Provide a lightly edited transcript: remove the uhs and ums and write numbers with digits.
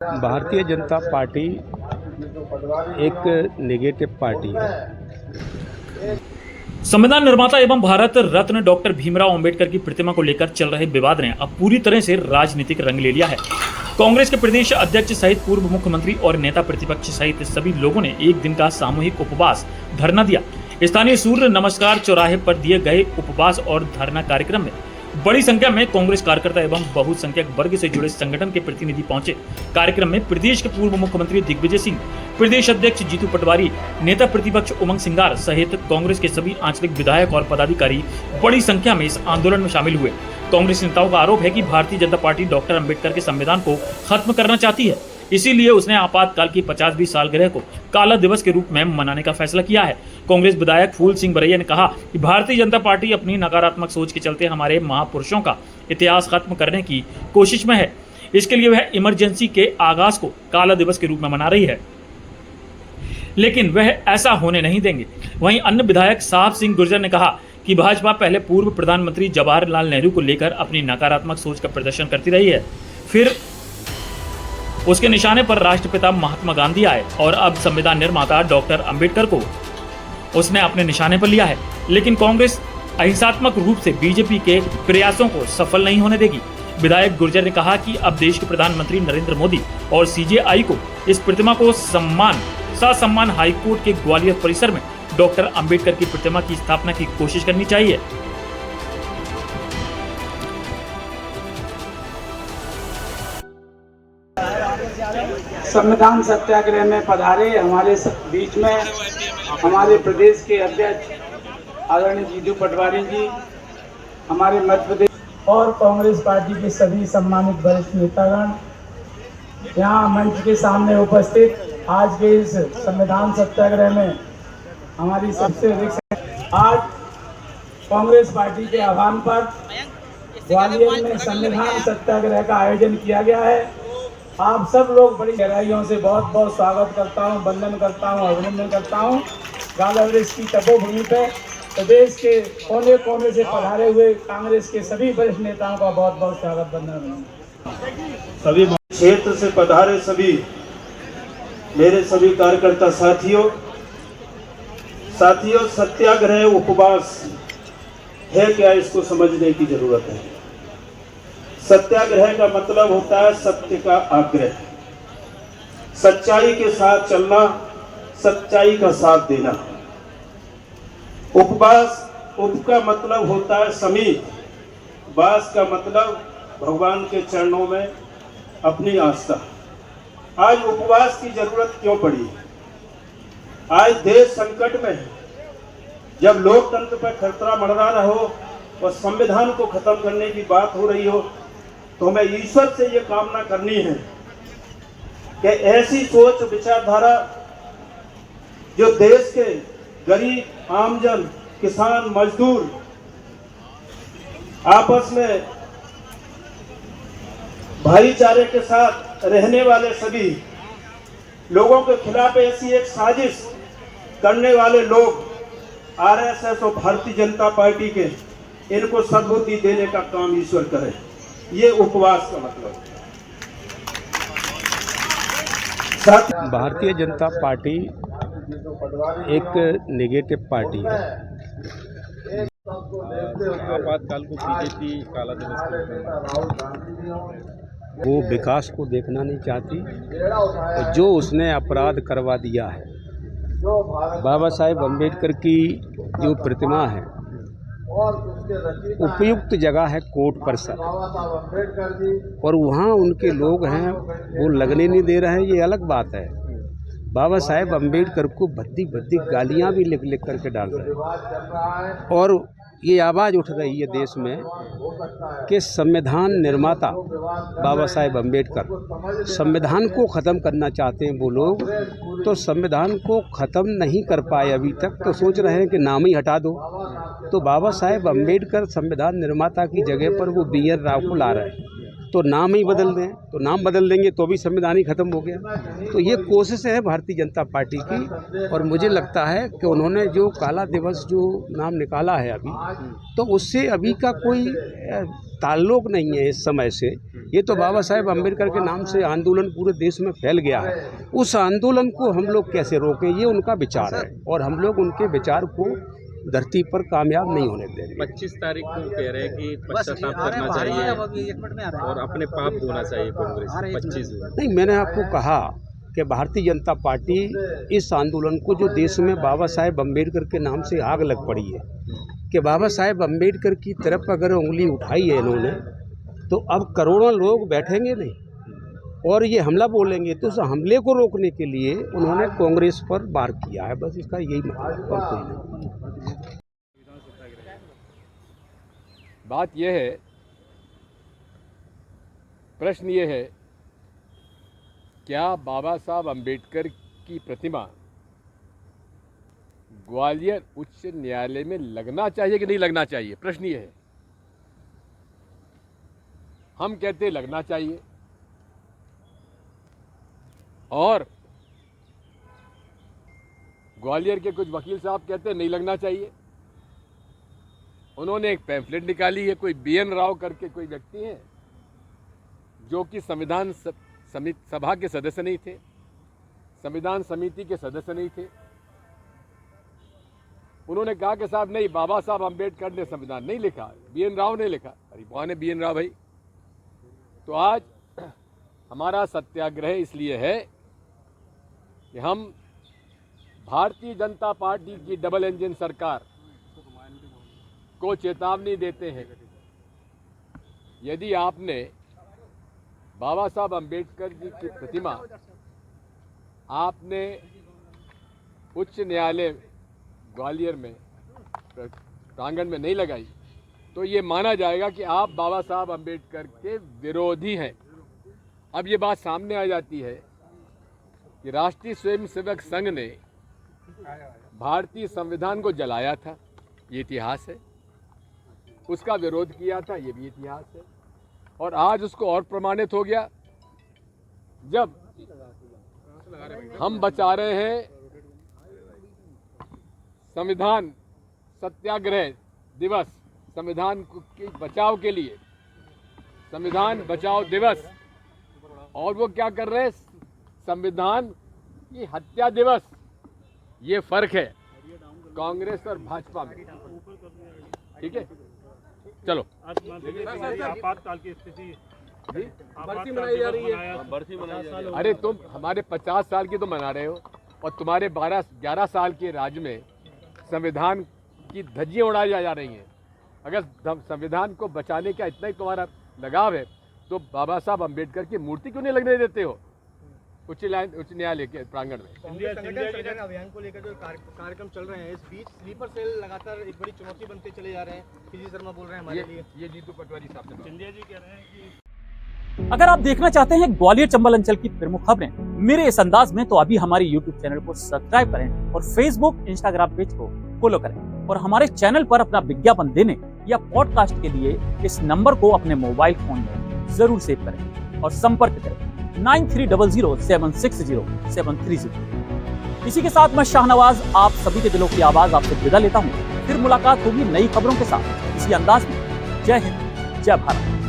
Bharatiya Janata party एक negative party है। संविधान निर्माता एवं भारत रत्न डॉक्टर भीमराव अंबेडकर की प्रतिमा को लेकर चल रहे विवाद ने अब पूरी तरह से राजनीतिक रंग ले लिया है। कांग्रेस के प्रदेश अध्यक्ष सहित पूर्व मुख्यमंत्री और नेता प्रतिपक्ष सहित सभी लोगों ने एक दिन का सामूहिक उपवास धरना दिया। स्थानीय सूर्य नमस्कार चौराहे पर दिए गए उपवास और धरना कार्यक्रम में बड़ी संख्या में कांग्रेस कार्यकर्ता एवं बहुसंख्यक वर्ग से जुड़े संगठन के प्रतिनिधि पहुंचे। कार्यक्रम में प्रदेश के पूर्व मुख्यमंत्री दिग्विजय सिंह, प्रदेश अध्यक्ष जीतू पटवारी, नेता प्रतिपक्ष उमंग सिंगार सहित कांग्रेस के सभी आंचलिक विधायक और पदाधिकारी बड़ी संख्या में इस आंदोलन में शामिल हुए। कांग्रेस नेताओं का आरोप है कि भारतीय जनता पार्टी डॉक्टर अंबेडकर के संविधान को खत्म करना चाहती है, इसीलिए उसने आपातकाल की 50वीं सालगिरह को काला दिवस के रूप में मनाने का फैसला किया है। कांग्रेस विधायक फूल सिंह बरैया ने कहा कि भारतीय जनता पार्टी अपनी नकारात्मक सोच के चलते हमारे महापुरुषों का इतिहास खत्म करने की कोशिश में है। इसके लिए वह इमरजेंसी के आगाज को काला दिवस के रूप में मना रही है, लेकिन वह ऐसा होने नहीं देंगे। वहीं अन्य विधायक साहब सिंह गुर्जर ने कहा कि भाजपा पहले पूर्व प्रधानमंत्री जवाहरलाल नेहरू को लेकर अपनी नकारात्मक सोच का प्रदर्शन करती रही है, फिर उसके निशाने पर राष्ट्रपिता महात्मा गांधी आए और अब संविधान निर्माता डॉक्टर अंबेडकर को उसने अपने निशाने पर लिया है। लेकिन कांग्रेस अहिंसात्मक रूप से बीजेपी के प्रयासों को सफल नहीं होने देगी। विधायक गुर्जर ने कहा कि अब देश के प्रधानमंत्री नरेंद्र मोदी और सीजेआई को इस प्रतिमा को ससम्मान हाईकोर्ट के ग्वालियर परिसर में डॉक्टर अंबेडकर की प्रतिमा की स्थापना की कोशिश करनी चाहिए। संविधान सत्याग्रह में पधारे हमारे बीच में हमारे प्रदेश के अध्यक्ष आदरणीय जीतू पटवारी जी, हमारे मध्य प्रदेश और कांग्रेस पार्टी के सभी सम्मानित वरिष्ठ नेतागण, यहाँ मंच के सामने उपस्थित आज के इस संविधान सत्याग्रह में हमारी सबसे अधिक आज कांग्रेस पार्टी के आह्वान पर ग्वालियर में संविधान सत्याग्रह का आयोजन किया गया है। आप सब लोग बड़ी गहराइयों से बहुत बहुत स्वागत करता हूं, वंदन करता हूं, अभिनंदन करता हूं। गालावृक्ष की तपोभूमि पे प्रदेश के कोने कोने से पधारे हुए कांग्रेस के सभी वरिष्ठ नेताओं का बहुत बहुत स्वागत, वंदन। सभी क्षेत्र से पधारे सभी मेरे सभी कार्यकर्ता साथियों, सत्याग्रह उपवास है क्या, इसको समझने की जरूरत है। सत्याग्रह का मतलब होता है सत्य का आग्रह, सच्चाई के साथ चलना, सच्चाई का साथ देना। उपवास, उप का मतलब होता है समीप, वास का मतलब भगवान के चरणों में अपनी आस्था। आज उपवास की जरूरत क्यों पड़ी? आज देश संकट में है। जब लोकतंत्र पर खतरा मंडरा रहा हो और संविधान को खत्म करने की बात हो रही हो, तो हमें ईश्वर से ये कामना करनी है कि ऐसी सोच विचारधारा जो देश के गरीब, आमजन, किसान, मजदूर आपस में भाईचारे के साथ रहने वाले सभी लोगों के खिलाफ ऐसी एक साजिश करने वाले लोग आरएसएस और भारतीय जनता पार्टी के, इनको सद्बुद्धि देने का काम ईश्वर करे। ये उपवास का मतलब। भारतीय जनता पार्टी एक नेगेटिव पार्टी है। आपातकाल को बीजेपी काला दिवस वो विकास को देखना नहीं चाहती। जो उसने अपराध करवा दिया है, बाबा साहेब अम्बेडकर की जो प्रतिमा है, उपयुक्त जगह है कोर्ट परिसर, और वहाँ उनके लोग हैं वो लगने नहीं दे रहे हैं, ये अलग बात है। बाबा साहेब अम्बेडकर को भद्दी भद्दी गालियाँ भी लिख लिख करके डाल रहे हैं, और ये आवाज़ उठ रही है देश में कि संविधान निर्माता बाबा साहेब अम्बेडकर संविधान को ख़त्म करना चाहते हैं। वो लोग तो संविधान को ख़त्म नहीं कर पाए अभी तक, तो सोच रहे हैं कि नाम ही हटा दो। तो बाबा साहेब अम्बेडकर संविधान निर्माता की जगह पर वो BN राव को ला रहे हैं। तो नाम ही बदल दें, तो नाम बदल देंगे तो भी संविधान ही खत्म हो गया। तो ये कोशिश है भारतीय जनता पार्टी की, और मुझे लगता है कि उन्होंने जो काला दिवस जो नाम निकाला है अभी, तो उससे अभी का कोई ताल्लुक नहीं है इस समय से। ये तो बाबा साहेब अम्बेडकर के नाम से आंदोलन पूरे देश में फैल गया है। उस आंदोलन को हम लोग कैसे रोकें, ये उनका विचार है, और हम लोग उनके विचार को धरती पर कामयाब नहीं होने देंगे। 25 तारीख को कह रहे हैं कि पश्चाताप करना चाहिए और अपने पाप धोना चाहिए कांग्रेस 25 नहीं, मैंने आपको कहा कि भारतीय जनता पार्टी इस आंदोलन को, जो देश में बाबा साहेब अम्बेडकर के नाम से आग लग पड़ी है, कि बाबा साहेब अम्बेडकर की तरफ अगर उंगली उठाई है इन्होंने, तो अब करोड़ों लोग बैठेंगे नहीं और ये हमला बोलेंगे। तो उस हमले को रोकने के लिए उन्होंने कांग्रेस पर वार किया है, बस इसका यही मतलब, और कोई नहीं। बात यह है, प्रश्न ये है, क्या बाबा साहब अम्बेडकर की प्रतिमा ग्वालियर उच्च न्यायालय में लगना चाहिए कि नहीं लगना चाहिए? प्रश्न ये है। हम कहते हैं लगना चाहिए, और ग्वालियर के कुछ वकील साहब कहते हैं नहीं लगना चाहिए। उन्होंने एक पैम्फलेट निकाली है, कोई BN राव करके कोई व्यक्ति हैं जो कि संविधान सभा के सदस्य नहीं थे, संविधान समिति के सदस्य नहीं थे। उन्होंने कहा कि साहब नहीं, बाबा साहब अम्बेडकर ने संविधान नहीं लिखा, BN राव ने लिखा। अरे कौन है BN राव भाई? तो आज हमारा सत्याग्रह इसलिए है कि हम भारतीय जनता पार्टी की डबल इंजन सरकार को चेतावनी देते हैं, यदि आपने बाबा साहब अम्बेडकर जी की प्रतिमा आपने उच्च न्यायालय ग्वालियर में प्रांगण में नहीं लगाई, तो ये माना जाएगा कि आप बाबा साहब अम्बेडकर के विरोधी हैं। अब ये बात सामने आ जाती है कि राष्ट्रीय स्वयंसेवक संघ ने भारतीय संविधान को जलाया था, ये इतिहास है, उसका विरोध किया था, ये भी इतिहास है, और आज उसको और प्रमाणित हो गया जब हम बचा रहे हैं संविधान सत्याग्रह दिवस, संविधान के बचाव के लिए संविधान बचाओ दिवस, और वो क्या कर रहे हैं, संविधान की हत्या दिवस। ये फर्क है कांग्रेस और भाजपा में, ठीक है? चलो, आपातकाल की स्थिति बरसी मनाई जा रही है। अरे तुम हमारे 50 साल की तो मना रहे हो, और तुम्हारे 12-11 साल के राज में संविधान की धज्जियां उड़ाई जा रही हैं। अगर संविधान को बचाने का इतना ही तुम्हारा लगाव है, तो बाबा साहब अम्बेडकर की मूर्ति क्यों नहीं लगने देते हो उच्च न्यायालय के प्रांगण में? इंडिया संगठन अभियान को लेकर जो कार्यक्रम चल रहे हैं, इस बीच स्लीपर सेल लगातार एक बड़ी चुनौती बनते चले जा रहे हैं। पीजी शर्मा बोल रहे हैं हमारे लिए, ये जीतू पटवारी साहब से सिंधिया जी कह रहे हैं कि अगर आप देखना चाहते हैं ग्वालियर चंबल अंचल की प्रमुख खबरें मेरे इस अंदाज में, तो अभी हमारे YouTube चैनल को सब्सक्राइब करें और Facebook, Instagram पेज को फॉलो करें, और हमारे चैनल पर अपना विज्ञापन देने या पॉडकास्ट के लिए इस नंबर को अपने मोबाइल फोन में जरूर सेव करें और संपर्क करें 9300760730। इसी के साथ मैं शाहनवाज आप सभी के दिलों की आवाज आपसे विदा लेता हूँ। फिर मुलाकात होगी नई खबरों के साथ इसी अंदाज में। जय हिंद, जय भारत।